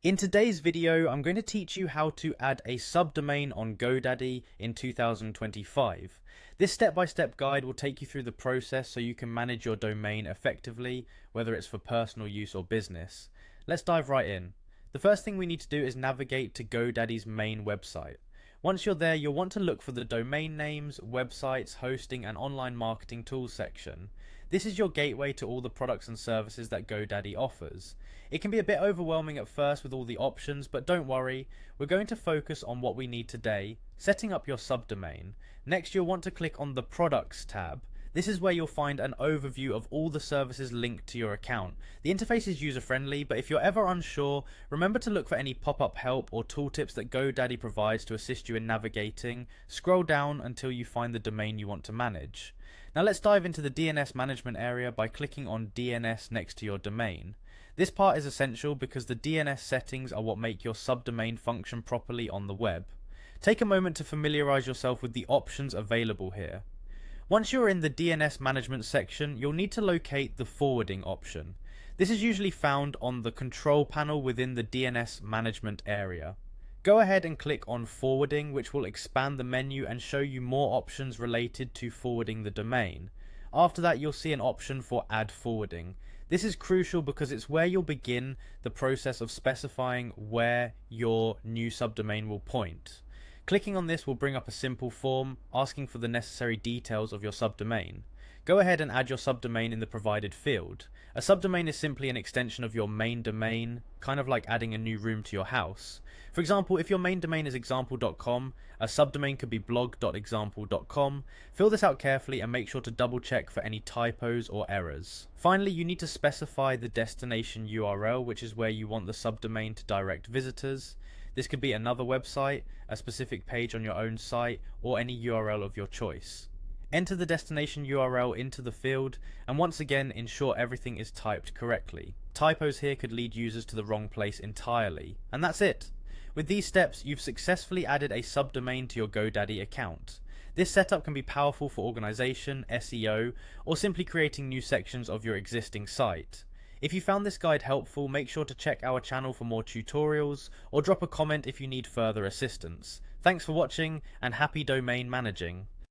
In today's video, I'm going to teach you how to add a subdomain on Godaddy in 2025. This step-by-step guide will take you through the process so you can manage your domain effectively, whether it's for personal use or business. Let's dive right in. The first thing we need to do is navigate to Godaddy's main website. Once you're there, you'll want to look for the domain names, websites, hosting, and online marketing tools section. This is your gateway to all the products and services that Godaddy offers. It can be a bit overwhelming at first with all the options, but don't worry, we're going to focus on what we need today, setting up your subdomain. Next, you'll want to click on the Products tab. This is where you'll find an overview of all the services linked to your account. The interface is user-friendly, but if you're ever unsure, remember to look for any pop-up help or tooltips that Godaddy provides to assist you in navigating. Scroll down until you find the domain you want to manage. Now let's dive into the DNS management area by clicking on DNS next to your domain. This part is essential because the DNS settings are what make your subdomain function properly on the web. Take a moment to familiarize yourself with the options available here. Once you're in the DNS management section, you'll need to locate the forwarding option. This is usually found on the control panel within the DNS management area. Go ahead and click on forwarding, which will expand the menu and show you more options related to forwarding the domain. After that, you'll see an option for add forwarding. This is crucial because it's where you'll begin the process of specifying where your new subdomain will point. Clicking on this will bring up a simple form asking for the necessary details of your subdomain. Go ahead and add your subdomain in the provided field. A subdomain is simply an extension of your main domain, kind of like adding a new room to your house. For example, if your main domain is example.com, a subdomain could be blog.example.com. Fill this out carefully and make sure to double check for any typos or errors. Finally, you need to specify the destination URL, which is where you want the subdomain to direct visitors. This could be another website, a specific page on your own site, or any URL of your choice. Enter the destination URL into the field, and once again ensure everything is typed correctly. Typos here could lead users to the wrong place entirely. And that's it! With these steps, you've successfully added a subdomain to your Godaddy account. This setup can be powerful for organization, SEO, or simply creating new sections of your existing site. If you found this guide helpful, make sure to check our channel for more tutorials, or drop a comment if you need further assistance. Thanks for watching, and happy domain managing!